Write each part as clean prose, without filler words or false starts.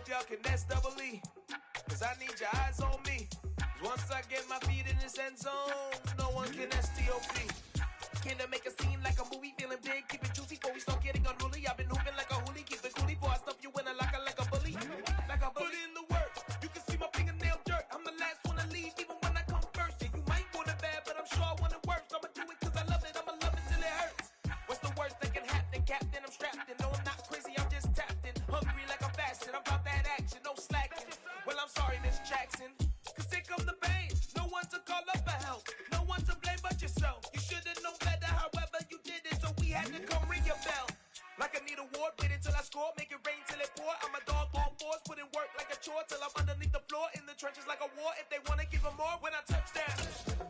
hope y'all can nest double E, cause I need your eyes on me. Once I get my feet in this end zone, no one can STOP. Can I make a scene like a movie, feeling big, keep it juicy before we start getting unruly. I've been hooping like a hoolie, keep it coolie before I stuff you in a locker like a bully. Like a bully. Put in the work, you can see my fingernail dirt. I'm the last one to leave, even when I come first. Yeah, you might want it bad, but I'm sure I want it worse. I'ma do it cause I love it, I'ma love it till it hurts. What's the worst that can happen, Captain? I'm strapped in, no I'm not crazy, I'm just tapped in. Hungry like I'm fasting, I'm about that action, no slacking. Well, I'm sorry, Miss Jackson, cause here come the pain. No one to call up for help, no one to blame but yourself. You should've known better, however you did it, so we had to come ring your bell. Like I need a ward, wait until I score, make it rain till it pour. I'm a dog on fours, put in work like a chore till I'm underneath the floor, in the trenches like a war. If they wanna give them more, when I touch down,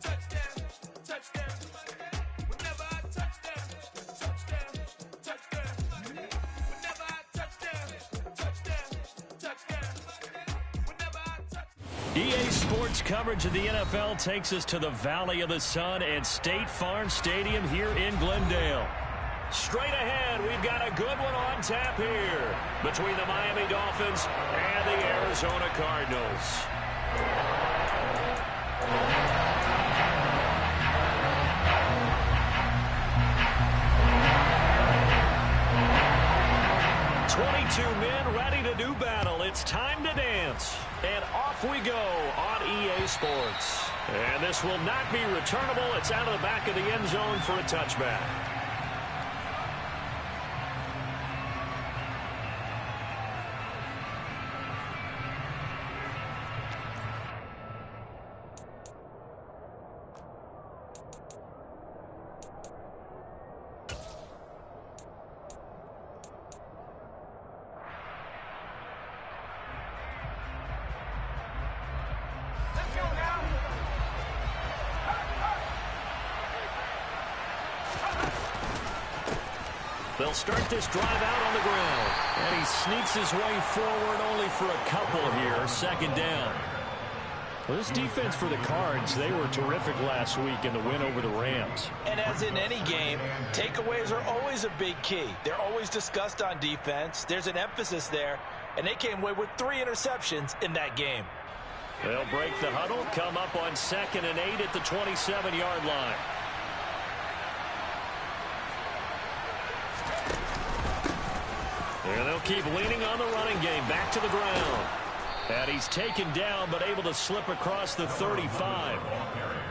touchdown, touchdown. Whenever I touch down, touchdown, touchdown. Whenever I touch down, touchdown, touchdown. Whenever I touch. EA Sports coverage of the NFL takes us to the Valley of the Sun at State Farm Stadium here in Glendale. Straight ahead, we've got a good one on tap here between the Miami Dolphins and the Arizona Cardinals. Men ready to do battle. It's time to dance. And off we go on EA Sports. And this will not be returnable. It's out of the back of the end zone for a touchback. They'll start this drive out on the ground. And he sneaks his way forward only for a couple here. Second down. Well, this defense for the Cards, they were terrific last week in the win over the Rams. And as in any game, takeaways are always a big key. They're always discussed on defense. There's an emphasis there. And they came away with 3 interceptions in that game. They'll break the huddle, come up on 2nd and 8 at the 27-yard line. And they'll keep leaning on the running game. Back to the ground. And he's taken down, but able to slip across the 35.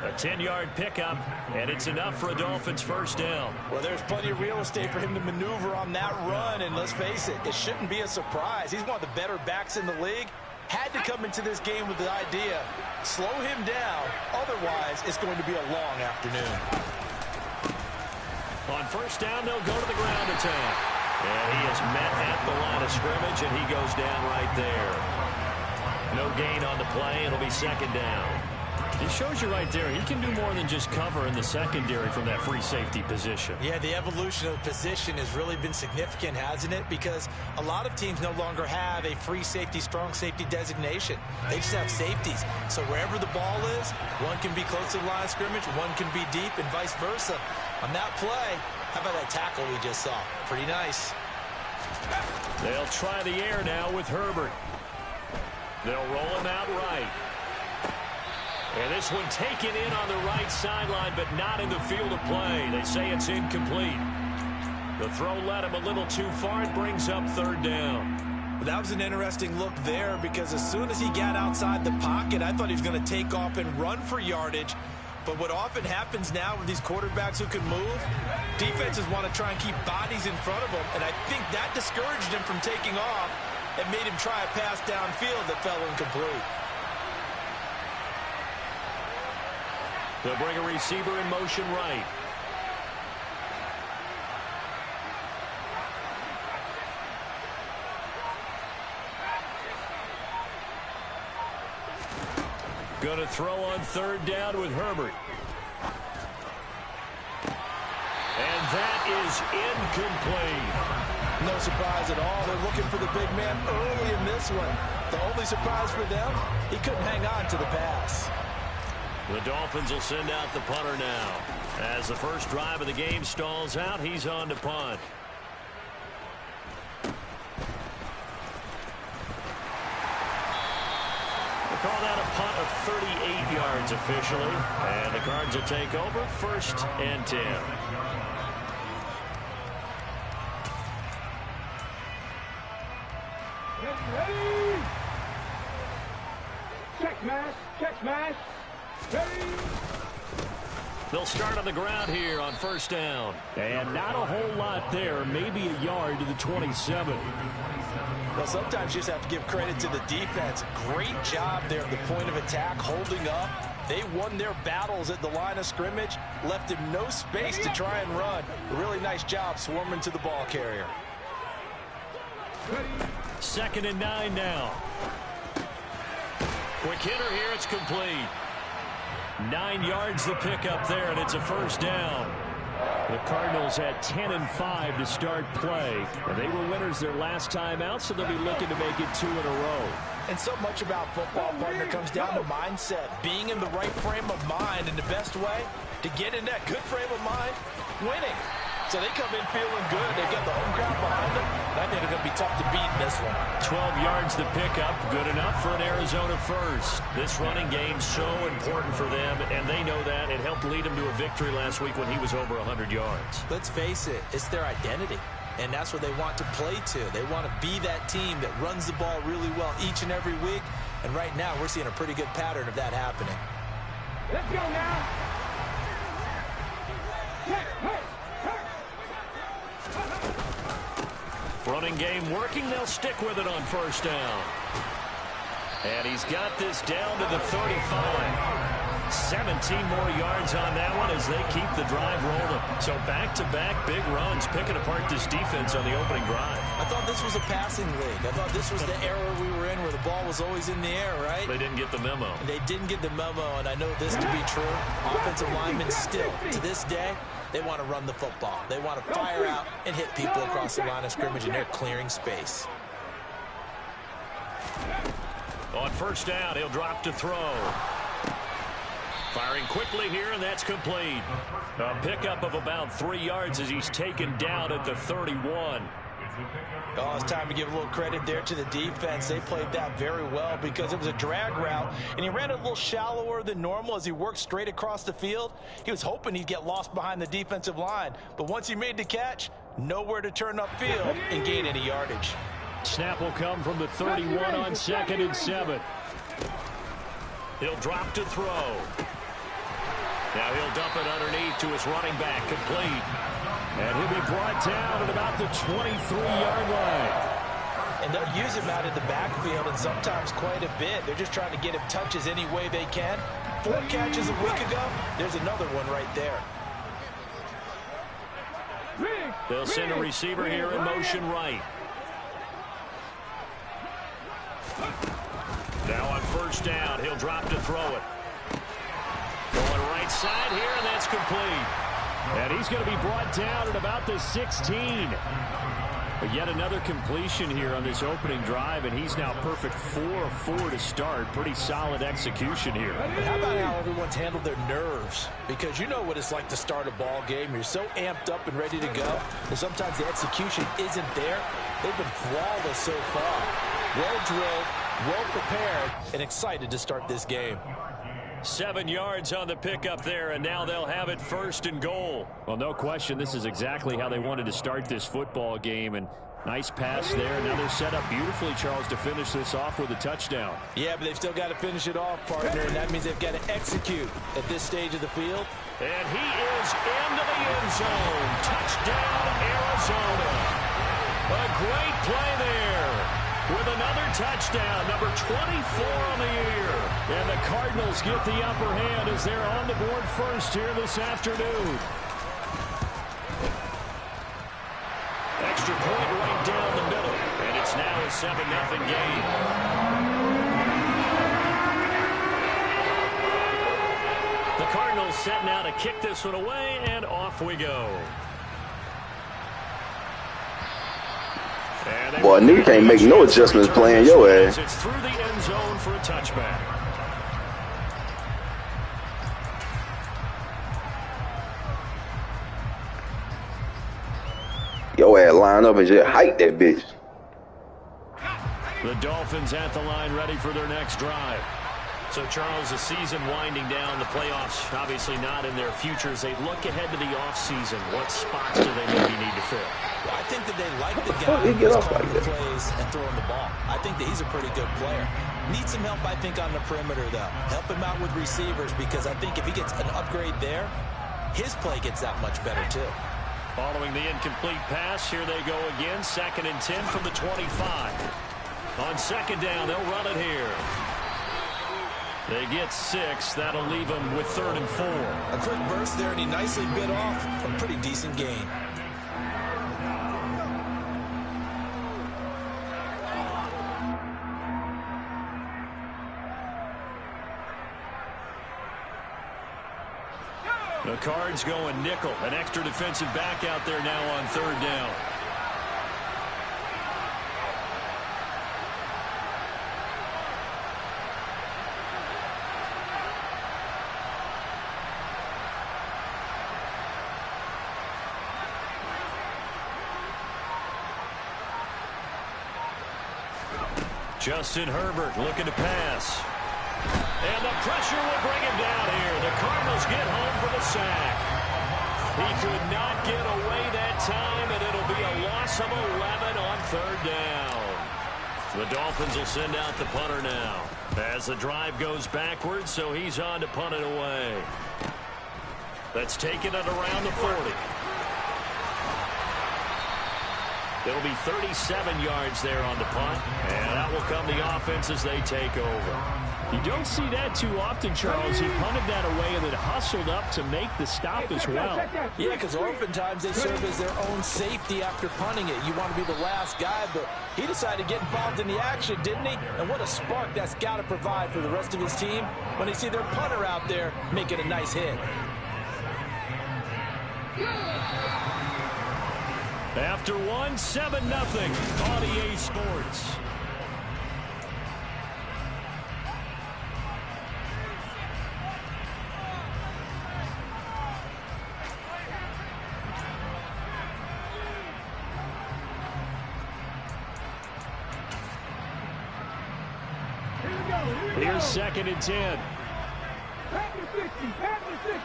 A 10-yard pickup, and it's enough for a Dolphins first down. Well, there's plenty of real estate for him to maneuver on that run, and let's face it, it shouldn't be a surprise. He's one of the better backs in the league. Had to come into this game with the idea, slow him down, otherwise it's going to be a long afternoon. On first down, they'll go to the ground attack. And he is met at the line of scrimmage, and he goes down right there. No gain on the play. It'll be second down. It shows you right there, he can do more than just cover in the secondary from that free safety position. Yeah, the evolution of the position has really been significant, hasn't it? Because a lot of teams no longer have a free safety, strong safety designation. They just have safeties. So wherever the ball is, one can be close to the line of scrimmage, one can be deep, and vice versa. On that play, how about that tackle we just saw? Pretty nice. They'll try the air now with Herbert. They'll roll him out right. And this one taken in on the right sideline, but not in the field of play. They say it's incomplete. The throw led him a little too far. It brings up third down. That was an interesting look there because as soon as he got outside the pocket, I thought he was going to take off and run for yardage. But what often happens now with these quarterbacks who can move, defenses want to try and keep bodies in front of them. And I think that discouraged him from taking off and made him try a pass downfield that fell incomplete. They'll bring a receiver in motion right. Going to throw on third down with Herbert. And that is incomplete. No surprise at all. They're looking for the big man early in this one. The only surprise for them, he couldn't hang on to the pass. The Dolphins will send out the punter now. As the first drive of the game stalls out, he's on to punt. We'll call that a punt of 38 yards officially. And the Cards will take over 1st and 10. Ready? Check smash, check smash. Ready? They'll start on the ground here on 1st down. And not a whole lot there. Maybe a yard to the 27. Well, sometimes you just have to give credit to the defense. Great job there at the point of attack, holding up. They won their battles at the line of scrimmage, left him no space to try and run. A really nice job swarming to the ball carrier. 2nd and 9 now. Quick hitter here, it's complete. 9 yards the pickup there, and it's a 1st down. The Cardinals had 10 and 5 to start play. And they were winners their last time out, so they'll be looking to make it 2 in a row. And so much about football, partner, comes down to mindset. Being in the right frame of mind, and the best way to get in that good frame of mind, winning. So they come in feeling good. They've got the home crowd behind them. And I think they're going to be tough to beat in this one. 12 yards the pickup. Good enough for an Arizona first. This running game so important for them, and they know that. It helped lead them to a victory last week when he was over 100 yards. Let's face it, it's their identity. And that's what they want to play to. They want to be that team that runs the ball really well each and every week. And right now, we're seeing a pretty good pattern of that happening. Let's go now. Hey, hey. Running game working. They'll stick with it on 1st down. And he's got this down to the 35. 17 more yards on that one as they keep the drive rolling. So back-to-back big runs, picking apart this defense on the opening drive. I thought this was a passing league. I thought this was the era we were in where the ball was always in the air, right? They didn't get the memo. They didn't get the memo, and I know this to be true. Offensive linemen still, to this day, they want to run the football. They want to fire out and hit people across the line of scrimmage, and they're clearing space. On 1st down, he'll drop to throw. Firing quickly here, and that's complete. A pickup of about 3 yards as he's taken down at the 31. Oh, it's time to give a little credit there to the defense. They played that very well because it was a drag route, and he ran it a little shallower than normal as he worked straight across the field. He was hoping he'd get lost behind the defensive line, but once he made the catch, nowhere to turn upfield and gain any yardage. Snap will come from the 31 on 2nd and 7. He'll drop to throw. Now he'll dump it underneath to his running back, complete. And he'll be brought down at about the 23-yard line. And they'll use him out in the backfield, and sometimes quite a bit. They're just trying to get him touches any way they can. 4 catches a week ago, there's another one right there. They'll send a receiver here in motion right. Now on 1st down, he'll drop to throw it. Going right side here, and that's complete. And he's going to be brought down at about the 16. But yet another completion here on this opening drive, and he's now perfect 4 of 4 to start. Pretty solid execution here. But how about how everyone's handled their nerves? Because you know what it's like to start a ball game. You're so amped up and ready to go, and sometimes the execution isn't there. They've been flawless so far. Well drilled, well prepared, and excited to start this game. 7 yards on the pickup there, and now they'll have it 1st and goal. Well, no question, this is exactly how they wanted to start this football game, and nice pass there. Now they're set up beautifully, Charles, to finish this off with a touchdown. Yeah, but they've still got to finish it off, partner, and that means they've got to execute at this stage of the field. And he is into the end zone. Touchdown, Arizona. A great play there with another touchdown, number 24 on the year. And the Cardinals get the upper hand as they're on the board first here this afternoon. Extra point right down the middle, and it's now a 7-0 game. The Cardinals set now to kick this one away, and off we go. Boy, nigga can't make no adjustments playing your ass. It's through the end zone for a touchback. Your ass line up and just hike that bitch. The Dolphins at the line ready for their next drive. So, Charles, the season winding down, the playoffs obviously not in their futures. They look ahead to the offseason. What spots do they maybe need to fill? Well, I think that they like the guy who's calling the plays and throwing the ball. I think that he's a pretty good player. Needs some help, I think, on the perimeter, though. Help him out with receivers, because I think if he gets an upgrade there, his play gets that much better, too. Following the incomplete pass, here they go again. 2nd and 10 from the 25. On 2nd down, they'll run it here. They get 6. That'll leave them with 3rd and 4. A quick burst there, and he nicely bit off a pretty decent gain. The Cards going nickel. An extra defensive back out there now on 3rd down. Justin Herbert looking to pass. And the pressure will bring him down here. The Cardinals get home for the sack. He could not get away that time, and it'll be a loss of 11 on 3rd down. The Dolphins will send out the punter now as the drive goes backwards, so he's on to punt it away. That's taken it around the 40. It'll be 37 yards there on the punt, and that will come the offense as they take over. You don't see that too often, Charles. He punted that away and then hustled up to make the stop as well. Yeah, because oftentimes they serve as their own safety after punting it. You want to be the last guy, but he decided to get involved in the action, didn't he? And what a spark that's got to provide for the rest of his team when they see their punter out there making a nice hit. After 7-0 on EA Sports. Here's 2nd and 10. Pass the 60, pass the 60.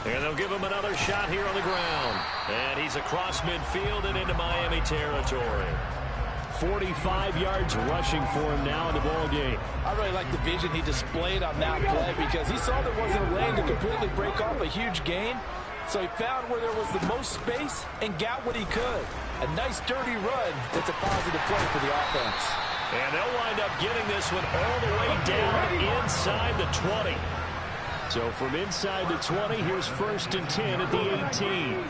And they'll give him another shot here on the ground. And he's across midfield and into Miami territory. 45 yards rushing for him now in the ball game. I really like the vision he displayed on that play because he saw there wasn't a lane to completely break off a huge gain. So he found where there was the most space and got what he could. A nice dirty run that's a positive play for the offense. And they'll wind up getting this one all the way down inside the 20. So from inside the 20, here's 1st and 10 at the 18.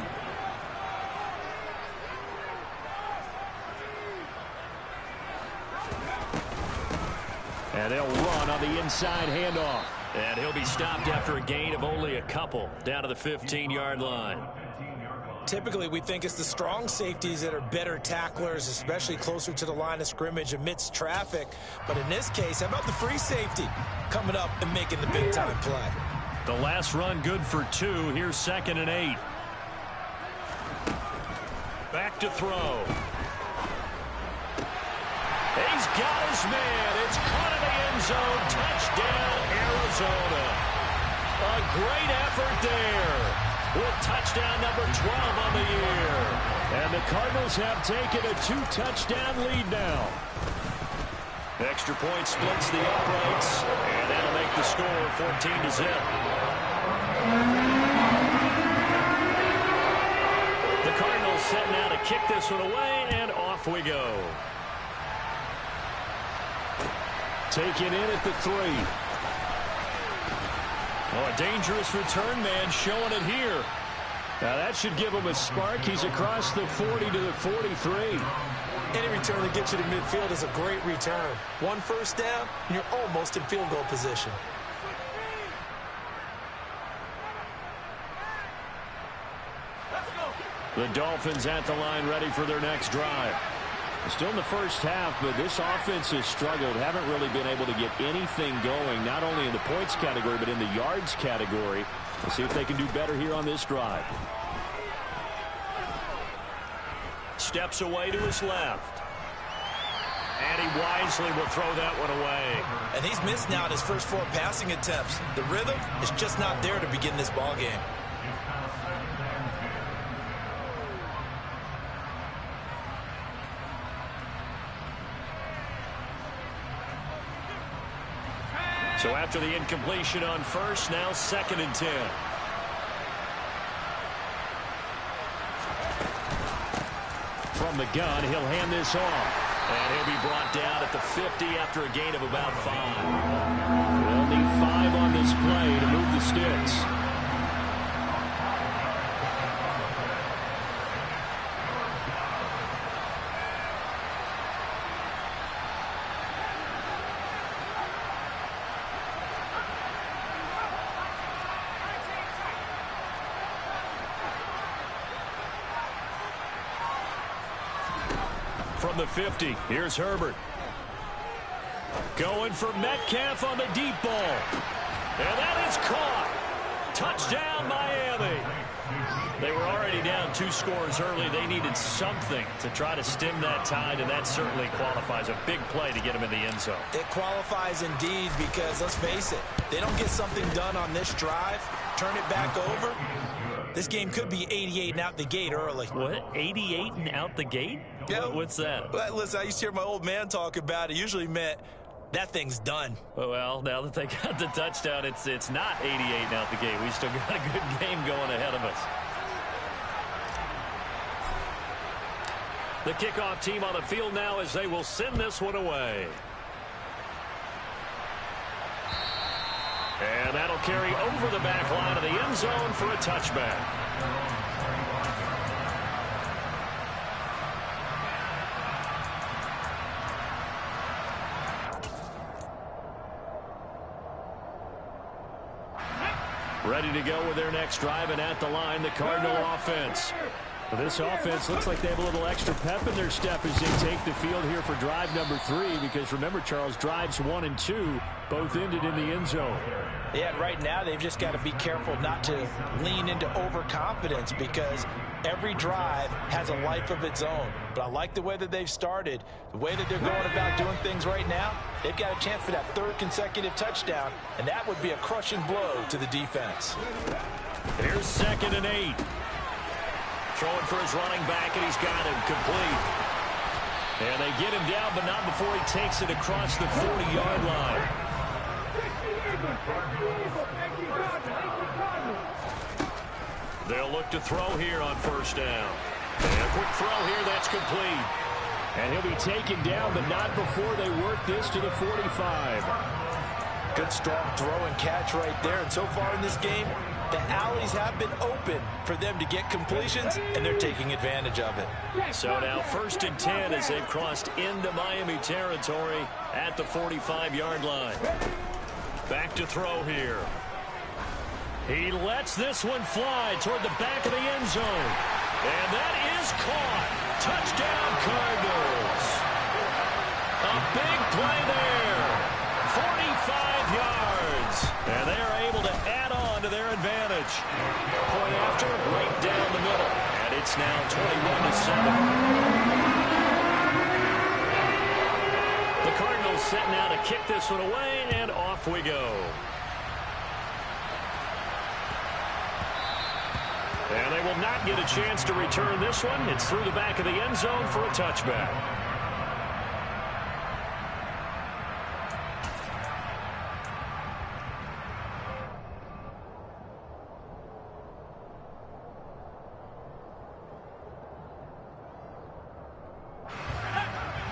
And they'll run on the inside handoff. And he'll be stopped after a gain of only a couple down to the 15-yard line. Typically, we think it's the strong safeties that are better tacklers, especially closer to the line of scrimmage amidst traffic. But in this case, how about the free safety coming up and making the big-time play? The last run good for 2. Here's 2nd and 8. Back to throw. He's got his man. It's caught in the end zone. Touchdown, Arizona. A great effort there with touchdown number 12 on the year. And the Cardinals have taken a 2-touchdown lead now. Extra point splits the uprights, and that'll make the score 14-0. The Cardinals set now to kick this one away, and off we go. Taken in at the 3. Oh, a dangerous return man showing it here. Now that should give him a spark. He's across the 40 to the 43. Any return that gets you to midfield is a great return. 1 first down, and you're almost in field goal position. The Dolphins at the line ready for their next drive. Still in the first half, but this offense has struggled. Haven't really been able to get anything going, not only in the points category, but in the yards category. We'll see if they can do better here on this drive. steps away to his left. And he wisely will throw that one away. And he's missed now his first 4 passing attempts. The rhythm is just not there to begin this ball game. So after the incompletion on first, now 2nd and 10. From the gun, he'll hand this off. And he'll be brought down at the 50 after a gain of about 5. They'll need 5 on this play to move the sticks. From the 50, here's Herbert. Going for Metcalf on the deep ball. And that is caught. Touchdown, Miami. They were already down 2 scores early. They needed something to try to stem that tide, and that certainly qualifies. A big play to get them in the end zone. It qualifies indeed because, let's face it, they don't get something done on this drive, turn it back over. This game could be 88 and out the gate early. What? 88 and out the gate? Yeah. What's that? Well, listen, I used to hear my old man talk about it. Usually meant that thing's done. Well, now that they got the touchdown, it's not 88 and out the gate. We still got a good game going ahead of us. The kickoff team on the field now as they will send this one away. And that'll carry over the back line of the end zone for a touchback. Ready to go with their next drive, and at the line, the Cardinal offense. Well, this offense looks like they have a little extra pep in their step as they take the field here for drive number 3, because remember, Charles, drives 1 and 2 both ended in the end zone. Yeah, right now they've just got to be careful not to lean into overconfidence because every drive has a life of its own. But I like the way that they've started, the way that they're going about doing things right now. They've got a chance for that 3rd consecutive touchdown, and that would be a crushing blow to the defense. Here's 2nd and 8. Throwing for his running back, and he's got him complete. And they get him down, but not before he takes it across the 40-yard line. They'll look to throw here on 1st down. And a quick throw here, that's complete. And he'll be taken down, but not before they work this to the 45. Good strong throw and catch right there. And so far in this game, the alleys have been open for them to get completions, and they're taking advantage of it. So now 1st and 10 as they've crossed into Miami territory at the 45-yard line. Back to throw here. He lets this one fly toward the back of the end zone. And that is caught. Touchdown, Cardinals. A big play there. 45 yards. And they are able to add on to their advantage. Point after, right down the middle. And it's now 21-7. The Cardinals set now to kick this one away, and off we go. And they will not get a chance to return this one. It's through the back of the end zone for a touchback.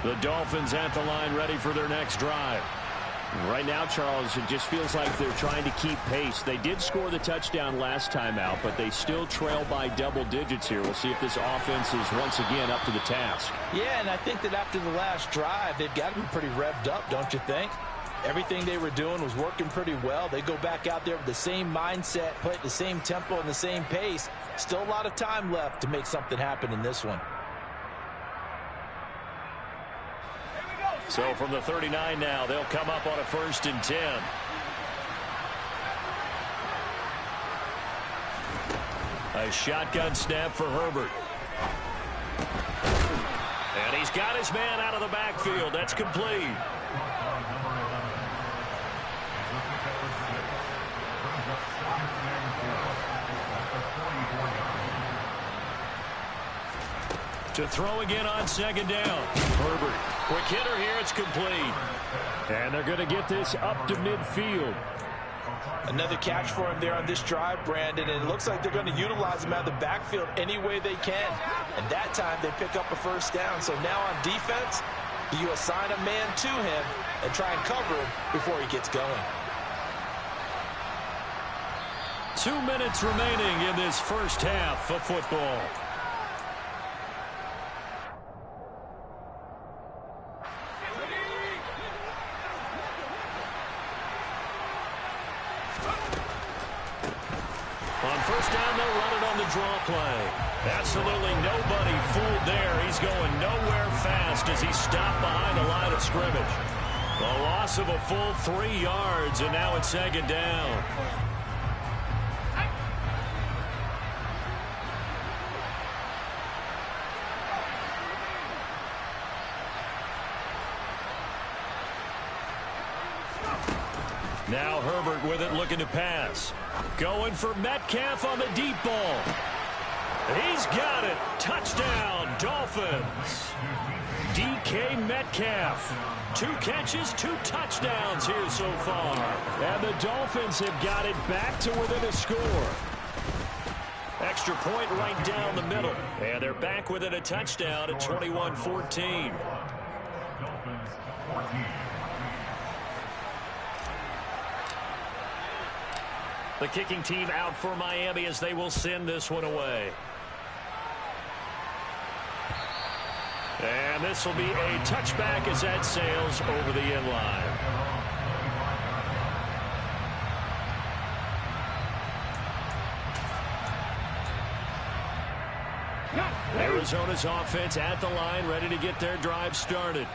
The Dolphins at the line ready for their next drive. Right now, Charles, it just feels like they're trying to keep pace. They did score the touchdown last time out, but they still trail by double digits here. We'll see if this offense is once again up to the task. Yeah, and I think that after the last drive, they've got to be pretty revved up, don't you think? Everything they were doing was working pretty well. They go back out there with the same mindset, play at the same tempo and the same pace. Still a lot of time left to make something happen in this one. So from the 39 now, they'll come up on a 1st and 10. A shotgun snap for Herbert. And he's got his man out of the backfield. That's complete. To throw again on second down. Herbert. Quick hitter here. It's complete. And they're going to get this up to midfield. Another catch for him there on this drive, Brandon, and it looks like they're going to utilize him out of the backfield any way they can. And that time they pick up a first down. So now on defense, you assign a man to him and try and cover him before he gets going. 2 minutes remaining in this first half of football. On first down, they'll run it on the draw play. Absolutely nobody fooled there. He's going nowhere fast as he's stopped behind the line of scrimmage. A loss of a full 3 yards, and now it's second down. Now Herbert with it, looking to pass. Going for Metcalf on the deep ball. He's got it. Touchdown, Dolphins. DK Metcalf. 2 catches, 2 touchdowns here so far. And the Dolphins have got it back to within a score. Extra point right down the middle. And they're back within a touchdown at 21-14. The kicking team out for Miami as they will send this one away. And this will be a touchback as that sails over the end line. Arizona's offense at the line, ready to get their drive started.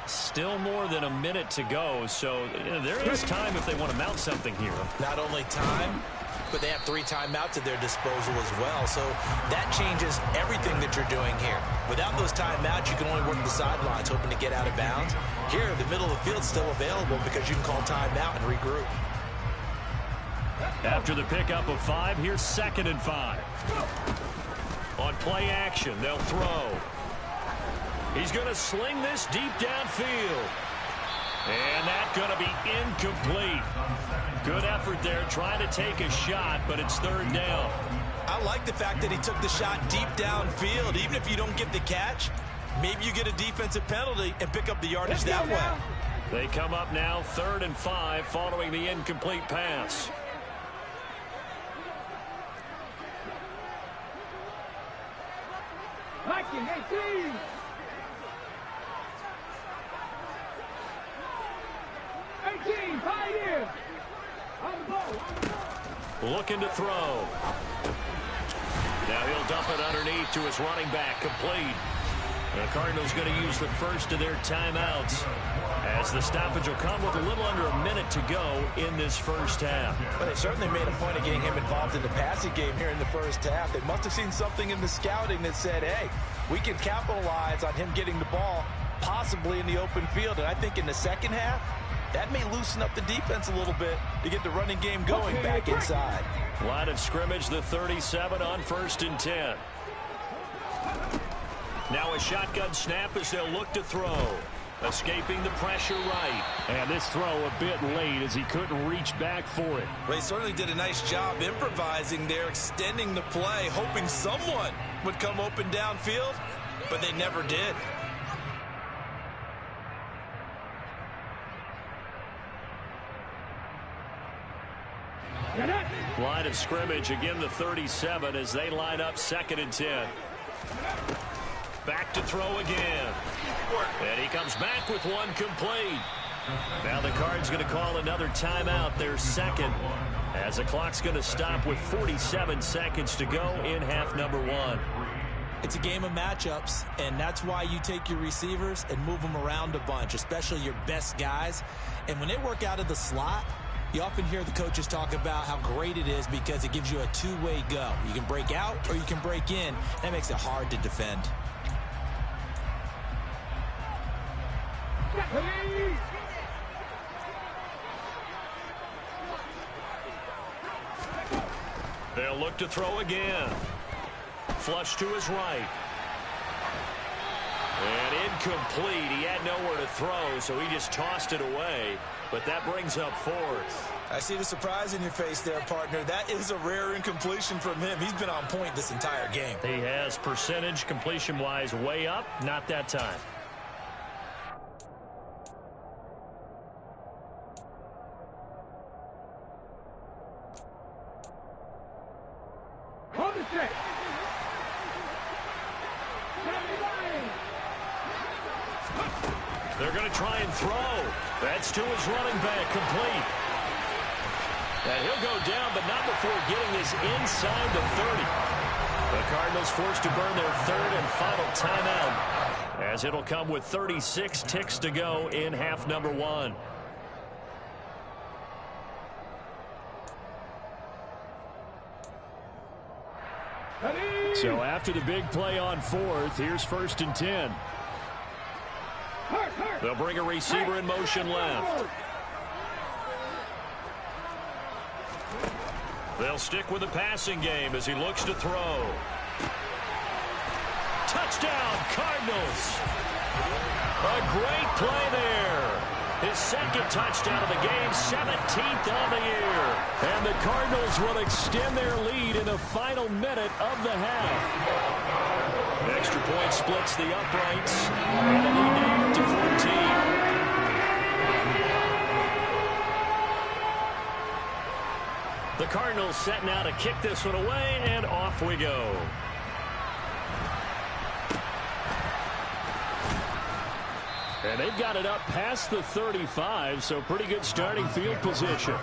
Still more than a minute to go, so there is time if they want to mount something here. Not only time, but they have 3 timeouts at their disposal as well. So that changes everything that you're doing here. Without those timeouts, you can only work the sidelines, hoping to get out of bounds. Here, the middle of the field's still available because you can call timeout and regroup. After the pickup of 5, here's 2nd and 5. On play action, they'll throw. He's going to sling this deep downfield. And that's going to be incomplete. Good effort there trying to take a shot, but it's 3rd down. I like the fact that he took the shot deep downfield. Even if you don't get the catch, maybe you get a defensive penalty and pick up the yardage that way. They come up now 3rd and 5 following the incomplete pass. Liking 18. Pioneer. On the ball. Looking to throw. Now he'll dump it underneath to his running back, complete. The Cardinals going to use the first of their timeouts as the stoppage will come with a little under a minute to go in this first half. But they certainly made a point of getting him involved in the passing game here in the first half. They must have seen something in the scouting that said, hey, we can capitalize on him getting the ball possibly in the open field. And I think in the second half, that may loosen up the defense a little bit to get the running game going back inside. Line of scrimmage, the 37 on 1st and 10. Now a shotgun snap as they'll look to throw. Escaping the pressure right. And this throw a bit late as he couldn't reach back for it. They certainly did a nice job improvising there, extending the play, hoping someone would come open downfield, but they never did. Line of scrimmage, again the 37 as they line up 2nd and 10. Back to throw again. And he comes back with one complete. Now the Cards going to call another timeout, their 2nd, as the clock's going to stop with 47 seconds to go in half number 1. It's a game of matchups, and that's why you take your receivers and move them around a bunch, especially your best guys. And when they work out of the slot, you often hear the coaches talk about how great it is because it gives you a 2-way go. You can break out or you can break in. That makes it hard to defend. They'll look to throw again. Flush to his right. And incomplete. He had nowhere to throw, so he just tossed it away. But that brings up fourth. I see the surprise in your face there, partner. That is a rare incompletion from him. He's been on point this entire game. He has percentage completion-wise way up. Not that time. They're going to try and throw. That's to his running back, complete. And he'll go down, but not before getting his inside the 30. The Cardinals forced to burn their third and final timeout, as it'll come with 36 ticks to go in half number one. So after the big play on fourth, here's 1st and 10. They'll bring a receiver in motion left. They'll stick with the passing game as he looks to throw. Touchdown, Cardinals. A great play there. His second touchdown of the game, 17th on the year. And the Cardinals will extend their lead in the final minute of the half. Extra point splits the uprights, and the lead now to 14. The Cardinals set now to kick this one away, and off we go. And they've got it up past the 35, so pretty good starting field position.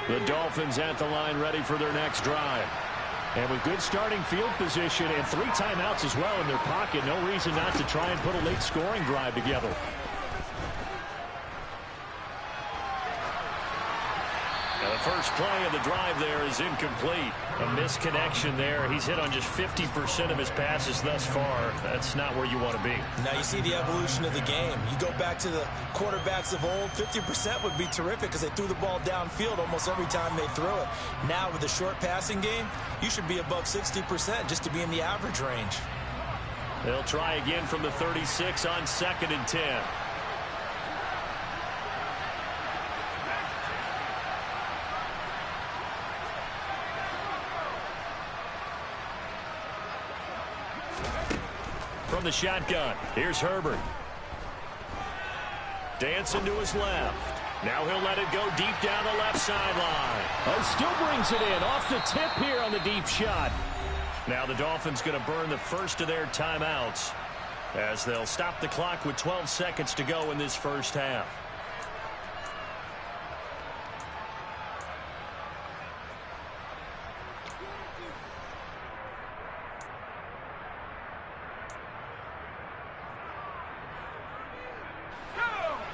The Dolphins at the line ready for their next drive. And with good starting field position and 3 timeouts as well in their pocket, no reason not to try and put a late scoring drive together. Now the first play of the drive there is incomplete. A misconnection there. He's hit on just 50% of his passes thus far. That's not where you want to be. Now you see the evolution of the game. You go back to the quarterbacks of old, 50% would be terrific because they threw the ball downfield almost every time they threw it. Now with the short passing game, you should be above 60% just to be in the average range. They'll try again from the 36 on 2nd and 10. From the shotgun, here's Herbert. Dancing to his left. Now he'll let it go deep down the left sideline. Oh, still brings it in off the tip here on the deep shot. Now the Dolphins going to burn the first of their timeouts as they'll stop the clock with 12 seconds to go in this first half.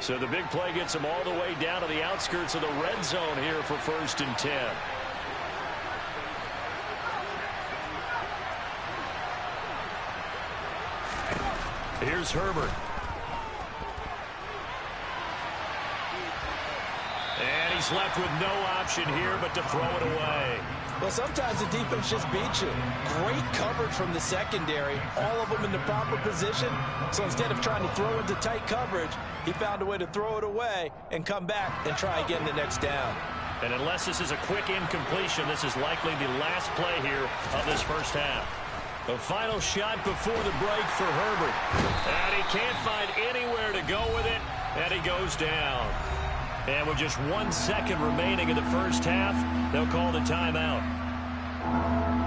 So the big play gets them all the way down to the outskirts of the red zone here for 1st and 10. Here's Herbert. And he's left with no option here but to throw it away. Well, sometimes the defense just beats you. Great coverage from the secondary. All of them in the proper position. So instead of trying to throw into tight coverage, he found a way to throw it away and come back and try again the next down. And unless this is a quick incompletion, this is likely the last play here of this first half. The final shot before the break for Herbert. And he can't find anywhere to go with it, and he goes down. And with just 1 second remaining in the first half, they'll call the timeout.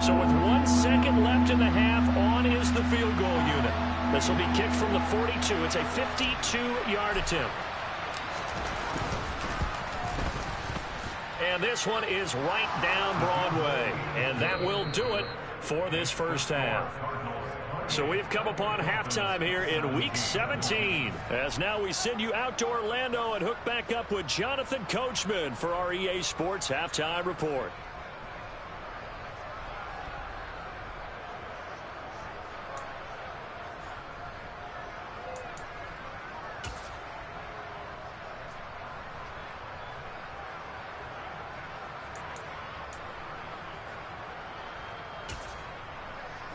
So with 1 second left in the half, on is the field goal unit. This will be kicked from the 42. It's a 52-yard attempt. And this one is right down Broadway. And that will do it for this first half. So we've come upon halftime here in Week 17. As now we send you out to Orlando and hook back up with Jonathan Coachman for our EA Sports Halftime Report.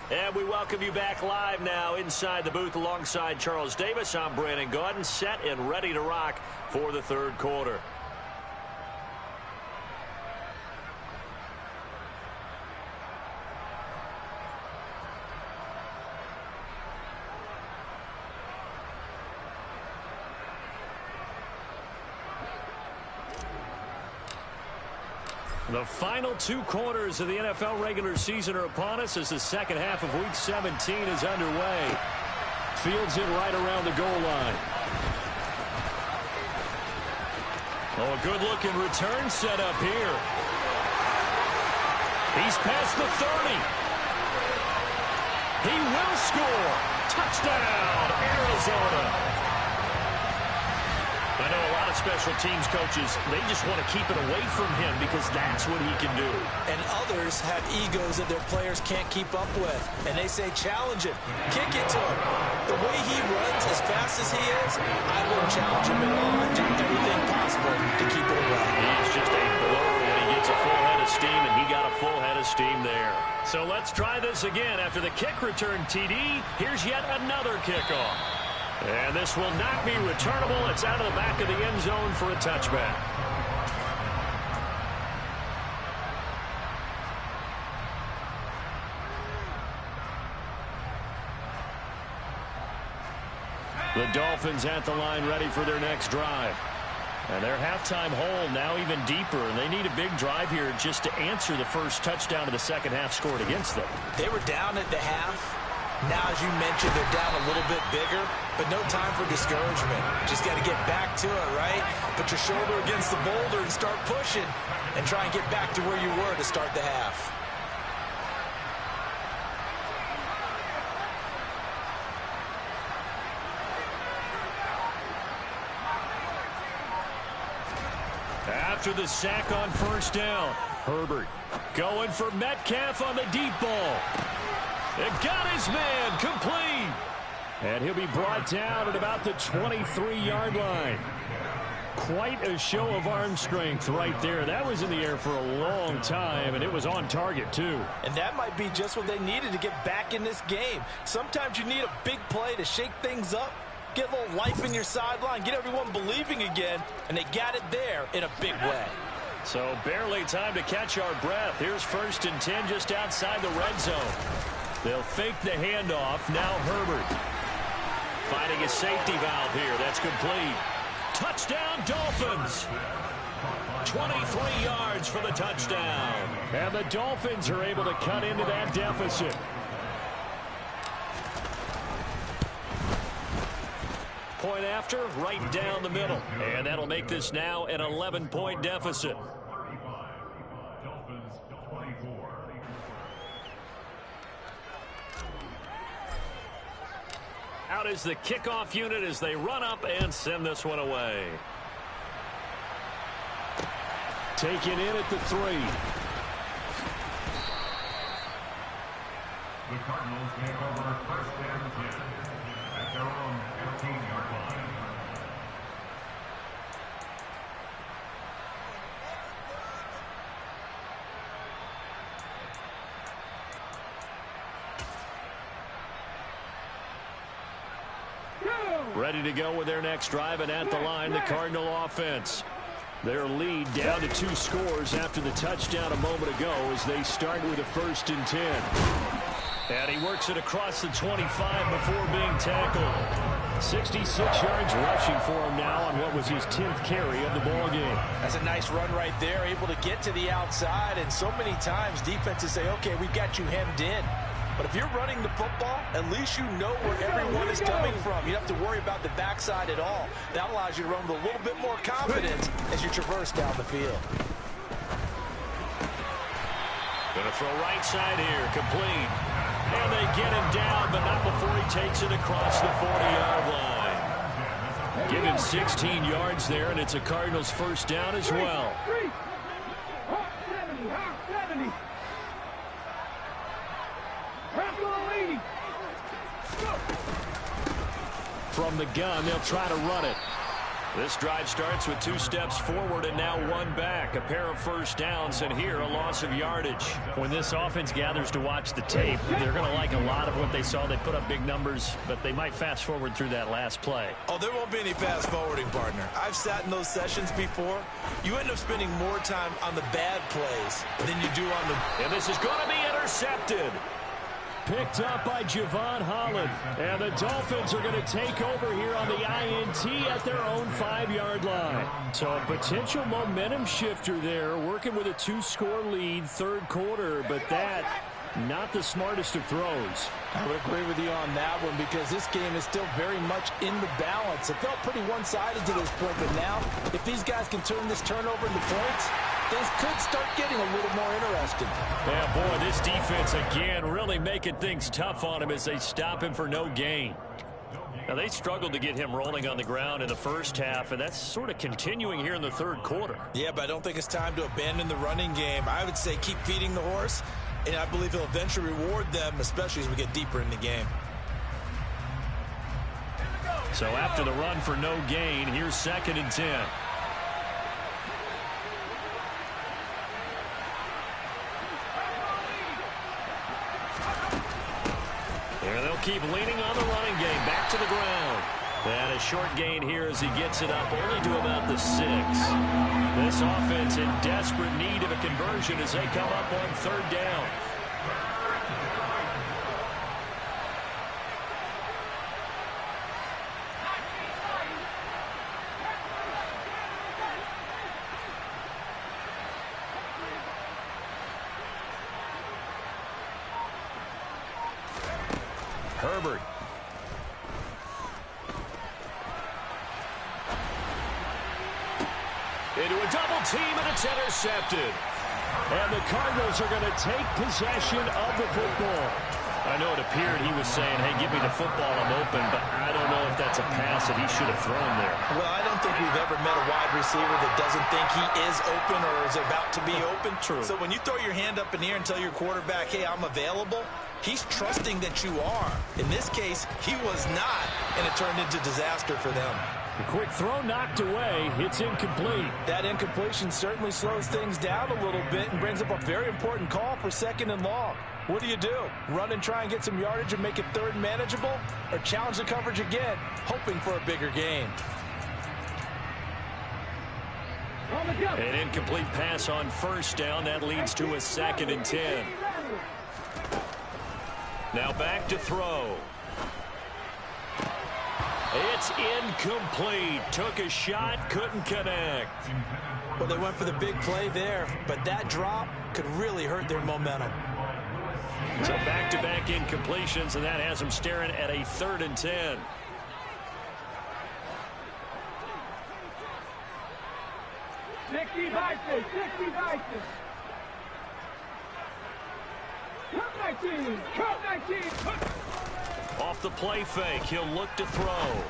And we welcome you back live now inside the booth alongside Charles Davis. I'm Brandon Gaudin, set and ready to rock for the third quarter. The final 2 quarters of the NFL regular season are upon us as the second half of Week 17 is underway. Fields it right around the goal line. Oh, a good-looking return set up here. He's past the 30. He will score. Touchdown, Arizona. I know a lot of special teams coaches, they just want to keep it away from him because that's what he can do. And others have egos that their players can't keep up with. And they say, challenge him. Kick it to him. The way he runs as fast as he is, I wouldn't challenge him at all. I'd do everything possible to keep it away. He's just a blur when he gets a full head of steam, and he got a full head of steam there. So let's try this again. After the kick return TD, here's yet another kickoff. And this will not be returnable. It's out of the back of the end zone for a touchback. The Dolphins at the line ready for their next drive. And their halftime hole now even deeper, and they need a big drive here just to answer the first touchdown of the second half scored against them. They were down at the half. Now, as you mentioned, they're down a little bit bigger, but no time for discouragement. Just got to get back to it, right? Put your shoulder against the boulder and start pushing and try and get back to where you were to start the half. After the sack on first down, Herbert going for Metcalf on the deep ball. It got his man complete. And he'll be brought down at about the 23-yard line. Quite a show of arm strength right there. That was in the air for a long time, and it was on target, too. And that might be just what they needed to get back in this game. Sometimes you need a big play to shake things up, get a little life in your sideline, get everyone believing again, and they got it there in a big way. So barely time to catch our breath. Here's 1st and 10 just outside the red zone. They'll fake the handoff. Now Herbert finding a safety valve here. That's complete. Touchdown, Dolphins. 23 yards for the touchdown. And the Dolphins are able to cut into that deficit. Point after, right down the middle. And that'll make this now an 11-point deficit. Out is the kickoff unit as they run up and send this one away. Taken in at the 3. The Cardinals take over 1st and 10 at their own 15-yard line. Ready to go with their next drive, and at the line, the Cardinal offense. Their lead down to 2 scores after the touchdown a moment ago as they start with a 1st and 10. And he works it across the 25 before being tackled. 66 yards rushing for him now on what was his 10th carry of the ball game. That's a nice run right there, able to get to the outside, and so many times defenses say, okay, we've got you hemmed in. But if you're running the football, at least you know where everyone is coming from. You don't have to worry about the backside at all. That allows you to run with a little bit more confidence as you traverse down the field. throw right side here, complete. And they get him down, but not before he takes it across the 40-yard line. Give him 16 yards there, and it's a Cardinals first down as well. From the gun, they'll try to run it. This drive starts with 2 steps forward and now 1 back. A pair of first downs, and here a loss of yardage. When this offense gathers to watch the tape, they're going to like a lot of what they saw. They put up big numbers, but they might fast forward through that last play. Oh, there won't be any fast forwarding, partner. I've sat in those sessions before. You end up spending more time on the bad plays than you do on the... And this is going to be intercepted. Picked up by Javon Holland. And the Dolphins are going to take over here on the INT at their own 5-yard line. So a potential momentum shifter there, working with a 2-score lead, 3rd quarter, but that, not the smartest of throws. I would agree with you on that one because this game is still very much in the balance. It felt pretty one-sided to this point, but now, if these guys can turn this turnover into points, things could start getting a little more interesting. Yeah, boy, this defense again really making things tough on him as they stop him for no gain. Now, they struggled to get him rolling on the ground in the first half, and that's sort of continuing here in the 3rd quarter. Yeah, but I don't think it's time to abandon the running game. I would say keep feeding the horse, and I believe he'll eventually reward them, especially as we get deeper in the game. So after the run for no gain, here's 2nd and 10. And they'll keep leaning on the running game. Back to the ground. And a short gain here as he gets it up only to about the 6. This offense in desperate need of a conversion as they come up on 3rd down. Herbert. Into a double team, and it's intercepted. And the Cardinals are going to take possession of the football. I know it appeared he was saying, hey, give me the football, I'm open, but I don't know if that's a pass that he should have thrown there. Well, I don't think we've ever met a wide receiver that doesn't think he is open or is about to be open. True. So when you throw your hand up in the air and tell your quarterback, hey, I'm available, he's trusting that you are. In this case, he was not, and it turned into disaster for them. The quick throw knocked away. It's incomplete. That incompletion certainly slows things down a little bit and brings up a very important call for 2nd and long. What do you do? Run and try and get some yardage and make it 3rd manageable? Or challenge the coverage again, hoping for a bigger gain? An incomplete pass on 1st down. That leads to a 2nd and 10. Now back to throw. It's incomplete. Took a shot, couldn't connect. Well, they went for the big play there, but that drop could really hurt their momentum. So back-to-back incompletions, and that has them staring at a 3rd and 10. Off the play fake, he'll look to throw.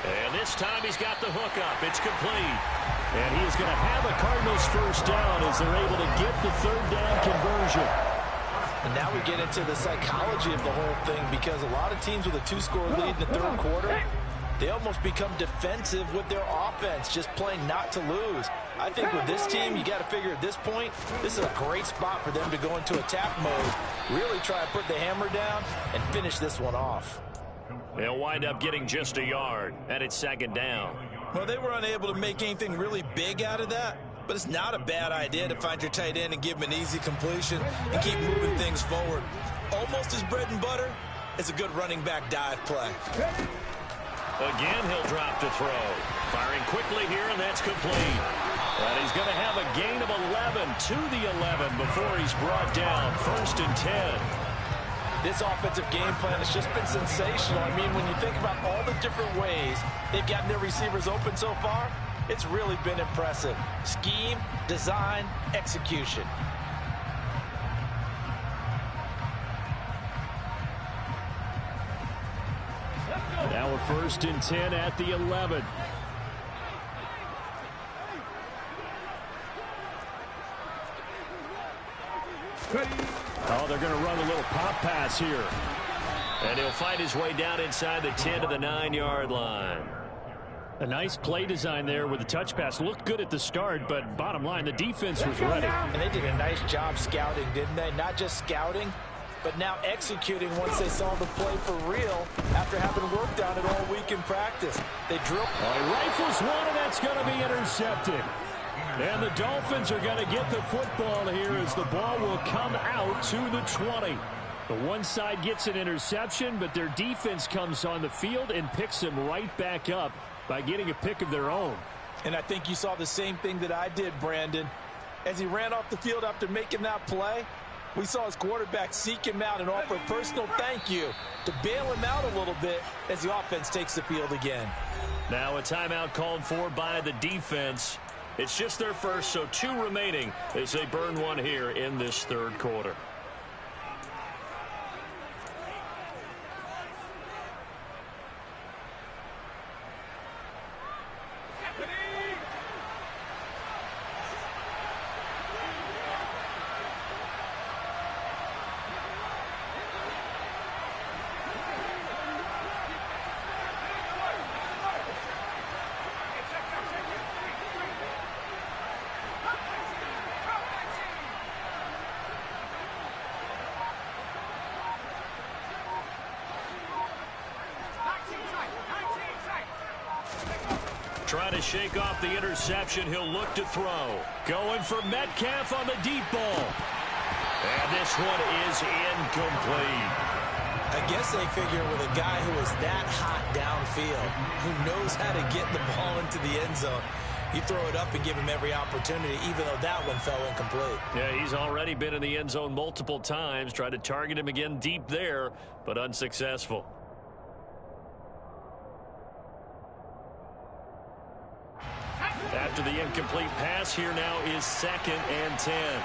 And this time he's got the hook up. It's complete. And he is going to have a Cardinals first down as they're able to get the 3rd down conversion. And now we get into the psychology of the whole thing because a lot of teams with a 2-score lead in the 3rd quarter, they almost become defensive with their offense, just playing not to lose. I think with this team, you got to figure at this point, this is a great spot for them to go into attack mode, really try to put the hammer down and finish this one off. They'll wind up getting just a yard, and it's 2nd down. Well, they were unable to make anything really big out of that, but it's not a bad idea to find your tight end and give him an easy completion and keep moving things forward. Almost as bread and butter as a good running back dive play. Again, he'll drop to throw. Firing quickly here, and that's complete. And he's going to have a gain of 11 to the 11 before he's brought down. 1st and 10. This offensive game plan has just been sensational. I mean, when you think about all the different ways they've gotten their receivers open so far, it's really been impressive. Scheme, design, execution. first and 10 at the 11. Oh, they're going to run a little pop pass here. And he'll fight his way down inside the 10 to the 9-yard line. A nice play design there with the touch pass. Looked good at the start, but bottom line, the defense was ready. And they did a nice job scouting, didn't they? Not just scouting, but now executing once they saw the play for real after having worked on it all week in practice. They drilled. He rifles one, and that's going to be intercepted. And the Dolphins are going to get the football here as the ball will come out to the 20. The one side gets an interception, but their defense comes on the field and picks them right back up by getting a pick of their own. And I think you saw the same thing that I did, Brandon. As he ran off the field after making that play, we saw his quarterback seek him out and offer a personal thank you to bail him out a little bit as the offense takes the field again. Now a timeout called for by the defense. It's just their first, so 2 remaining as they burn one here in this third quarter. Trying to shake off the interception. He'll look to throw. Going for Metcalf on the deep ball. And this one is incomplete. I guess they figure with a guy who is that hot downfield, who knows how to get the ball into the end zone, you throw it up and give him every opportunity, even though that one fell incomplete. Yeah, he's already been in the end zone multiple times. Tried to target him again deep there, but unsuccessful. After the incomplete pass, here now is 2nd and 10.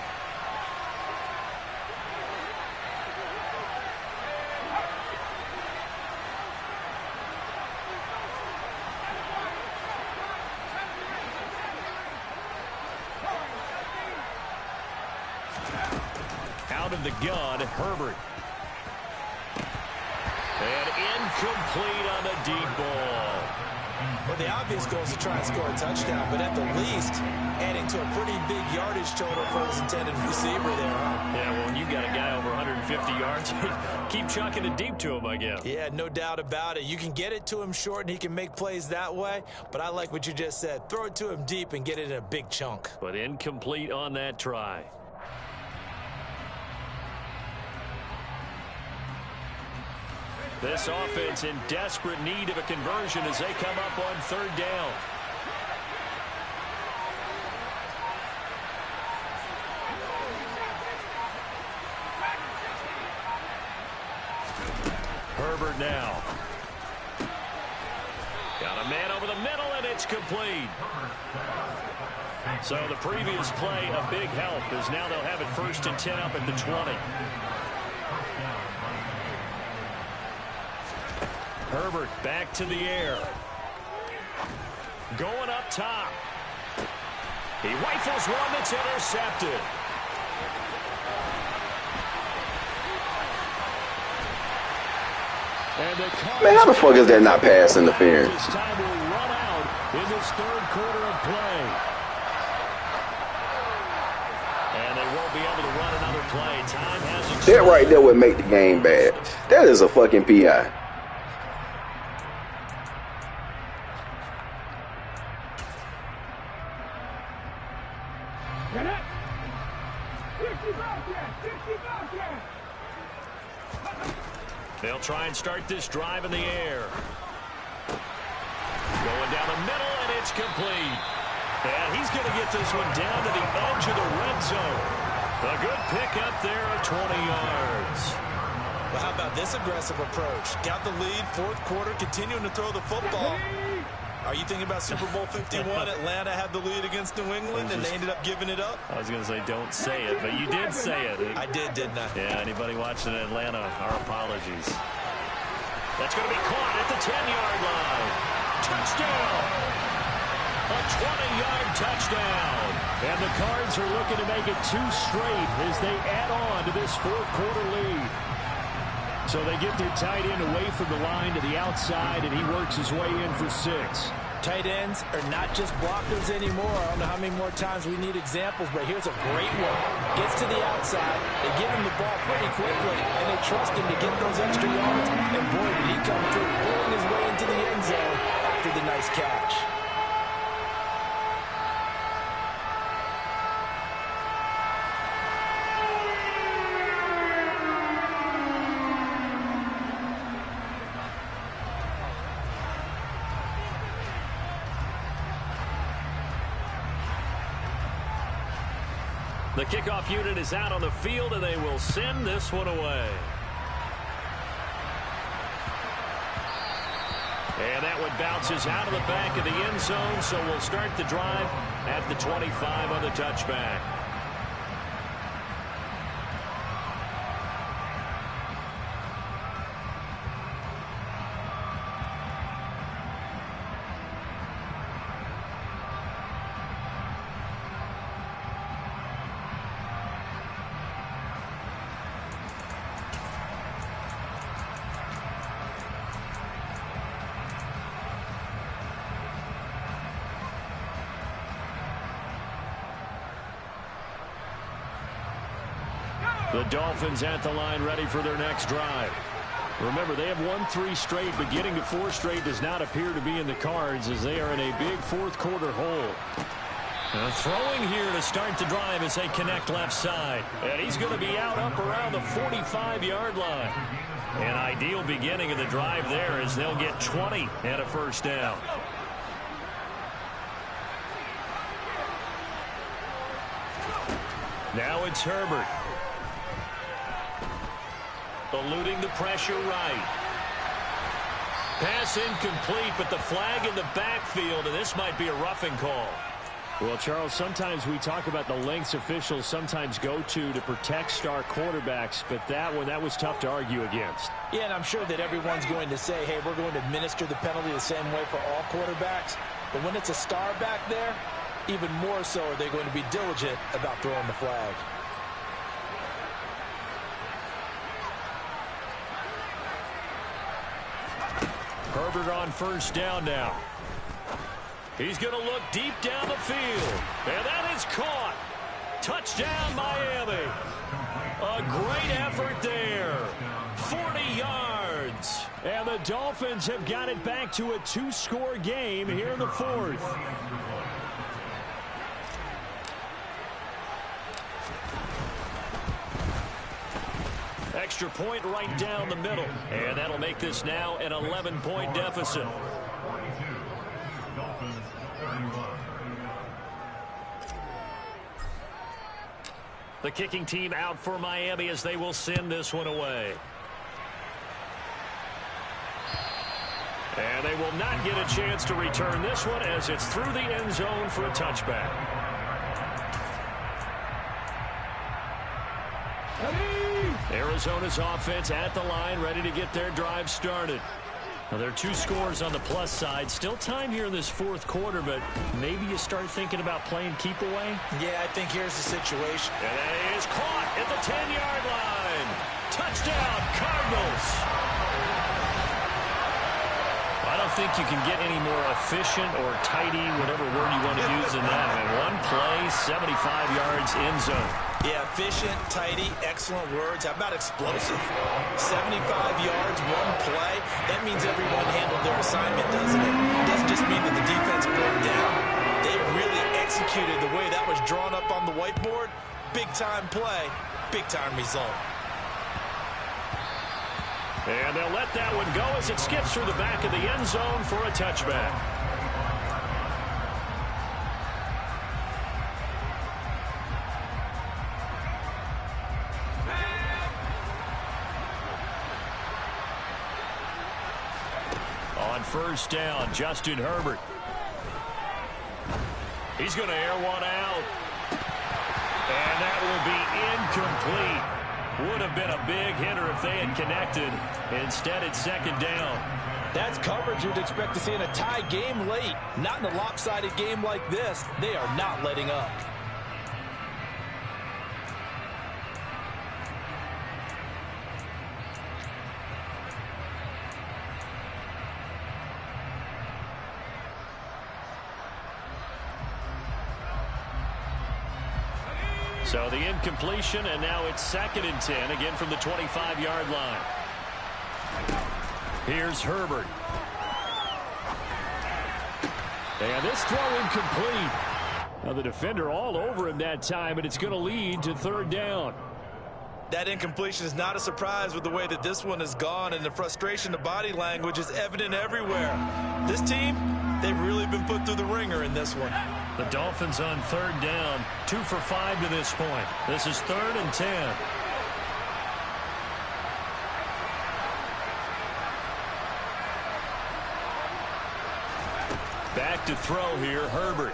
Out of the gun, Herbert. And incomplete on the deep ball. Well, the obvious goal is to try and score a touchdown, but at the least, adding to a pretty big yardage total for his intended receiver there, huh? Yeah, well, when you got a guy over 150 yards, keep chucking it deep to him, I guess. Yeah, no doubt about it. You can get it to him short, and he can make plays that way, but I like what you just said. Throw it to him deep and get it in a big chunk. But incomplete on that try. This offense in desperate need of a conversion as they come up on 3rd down. Herbert now. Got a man over the middle, and it's complete. So the previous play, a big help, as now they'll have it 1st and 10 up at the 20. Herbert back to the air. Going up top. He rifles one that's intercepted. Man, how the fuck is that not pass interference? This time will run out in this 3rd quarter of play. And they won't be able to run another play. Time has expired. That right there would make the game bad. That is a fucking PI. They'll try and start this drive in the air. Going down the middle, and it's complete. And he's going to get this one down to the edge of the red zone. A good pickup there at 20 yards. Well, how about this aggressive approach? Got the lead, 4th quarter, continuing to throw the football. Are you thinking about Super Bowl 51? Atlanta had the lead against New England, and they ended up giving it up? I was going to say don't say it, but you did say it. I did, didn't I? Yeah, anybody watching Atlanta, our apologies. That's going to be caught at the 10-yard line. Touchdown! A 20-yard touchdown. And the Cards are looking to make it 2 straight as they add on to this fourth-quarter lead. So they get their tight end away from the line to the outside, and he works his way in for 6. Tight ends are not just blockers anymore. I don't know how many more times we need examples, but here's a great one. Gets to the outside, they give him the ball pretty quickly, and they trust him to get those extra yards. And boy, did he come through, pulling his way into the end zone after the nice catch. The kickoff unit is out on the field, and they will send this one away. And that one bounces out of the back of the end zone, so we'll start the drive at the 25 on the touchback. The Dolphins at the line, ready for their next drive. Remember, they have won 3 straight, but getting to 4 straight does not appear to be in the cards as they are in a big fourth-quarter hole. Throwing here to start the drive as they connect left side. And he's going to be out up around the 45-yard line. An ideal beginning of the drive there as they'll get 20 and a first down. Now it's Herbert. Eluding the pressure right. Pass incomplete, but the flag in the backfield, and this might be a roughing call. Well, Charles, sometimes we talk about the lengths officials sometimes go to protect star quarterbacks, but that was tough to argue against. Yeah, and I'm sure that everyone's going to say, hey, we're going to administer the penalty the same way for all quarterbacks. But when it's a star back there, even more so are they going to be diligent about throwing the flag. Herbert on first down now. He's going to look deep down the field. And that is caught. Touchdown, Miami. A great effort there. 40 yards. And the Dolphins have got it back to a 2-score game here in the fourth. Extra point right down the middle. And that'll make this now an 11-point deficit. The kicking team out for Miami as they will send this one away. And they will not get a chance to return this one as it's through the end zone for a touchback. Arizona's offense at the line, ready to get their drive started. Now, there are 2 scores on the plus side. Still time here in this fourth quarter, but maybe you start thinking about playing keep away? Yeah, I think here's the situation. And it is caught at the 10-yard line. Touchdown, Cardinals. I don't think you can get any more efficient or tidy, whatever word you want to use in that. And one play, 75 yards in zone. Yeah, efficient, tidy, excellent words. How about explosive? 75 yards, one play. That means everyone handled their assignment, doesn't it? It doesn't just mean that the defense broke down. They really executed the way that was drawn up on the whiteboard. Big-time play, big-time result. And they'll let that one go as it skips through the back of the end zone for a touchback. On first down, Justin Herbert. He's going to air one out. And that will be incomplete. Would have been a big hitter if they had connected. Instead, it's second down. That's coverage you'd expect to see in a tie game late. Not in a lopsided game like this. They are not letting up. So the incompletion, and now it's 2nd and 10, again from the 25-yard line. Here's Herbert. And this throw incomplete. Now the defender all over him that time, and it's going to lead to 3rd down. That incompletion is not a surprise with the way that this one has gone, and the frustration, the body language is evident everywhere. This team, they've really been put through the ringer in this one. The Dolphins on 3rd down, 2 for 5 to this point. This is 3rd and 10. Back to throw here, Herbert.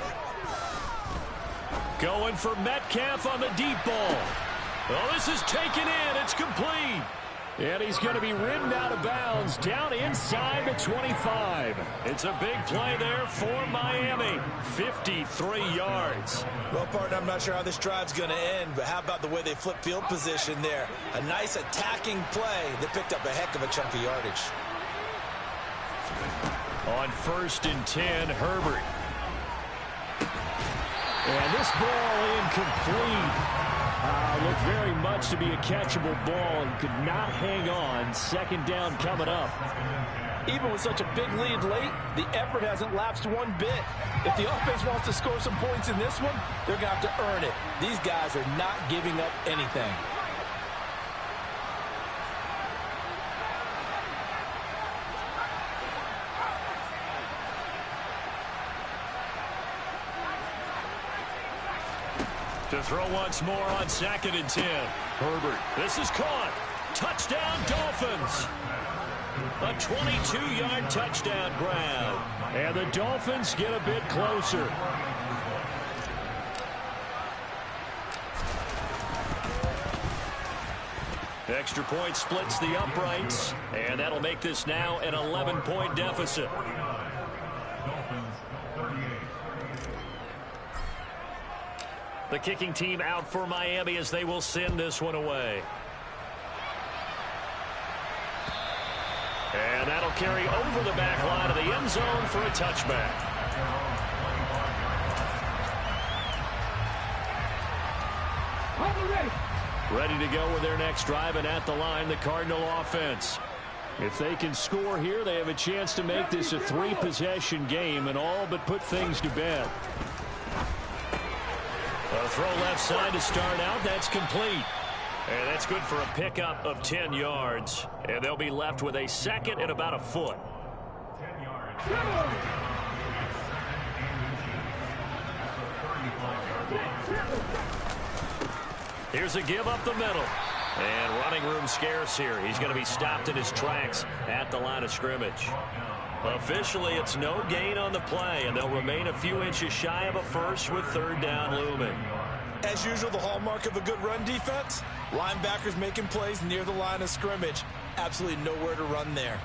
Going for Metcalf on the deep ball. Oh, this is taken in. It's complete. And he's going to be ridden out of bounds down inside the 25. It's a big play there for Miami. 53 yards. Well, partner, I'm not sure how this drive's going to end, but how about the way they flip field position there? A nice attacking play that picked up a heck of a chunk of yardage. On 1st and 10, Herbert. And this ball incomplete. Looked very much to be a catchable ball and could not hang on. 2nd down coming up. Even with such a big lead late, the effort hasn't lapsed one bit. If the offense wants to score some points in this one, they're going to have to earn it. These guys are not giving up anything. To throw once more on 2nd and 10. Herbert. This is caught. Touchdown, Dolphins. A 22-yard touchdown grab. And the Dolphins get a bit closer. Extra point splits the uprights, and that'll make this now an 11-point deficit. The kicking team out for Miami as they will send this one away. And that'll carry over the back line of the end zone for a touchback. Ready to go with their next drive, and at the line, the Cardinal offense. If they can score here, they have a chance to make this a 3-possession game and all but put things to bed. A throw left side to start out. That's complete. And that's good for a pickup of 10 yards. And they'll be left with a 2nd and about a foot. 10 yards. Here's a give up the middle. And running room scarce here. He's going to be stopped in his tracks at the line of scrimmage. Officially, it's no gain on the play, and they'll remain a few inches shy of a first with 3rd down looming. As usual, the hallmark of a good run defense, linebackers making plays near the line of scrimmage. Absolutely nowhere to run there.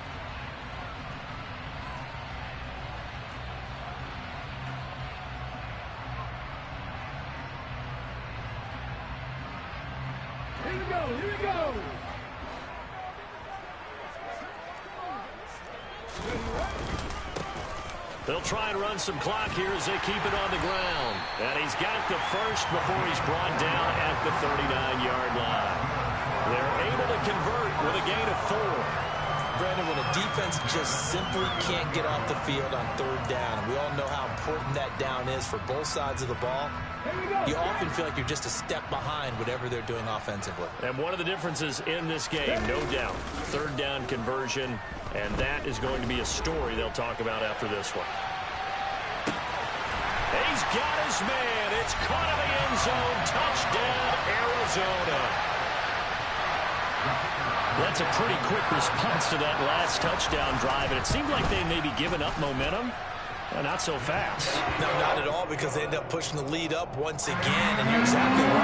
Here we go, here we go. They'll try and run some clock here as they keep it on the ground. And he's got the first before he's brought down at the 39-yard line. They're able to convert with a gain of 4. Brandon, when a defense just simply can't get off the field on 3rd down, and we all know how important that down is for both sides of the ball, you often feel like you're just a step behind whatever they're doing offensively. And one of the differences in this game, no doubt, 3rd down conversion, and that is going to be a story they'll talk about after this one. He's got his man. It's caught in the end zone. Touchdown, Arizona. That's a pretty quick response to that last touchdown drive, and it seemed like they may be giving up momentum. Not so fast. No, not at all, because they end up pushing the lead up once again, and you're exactly right.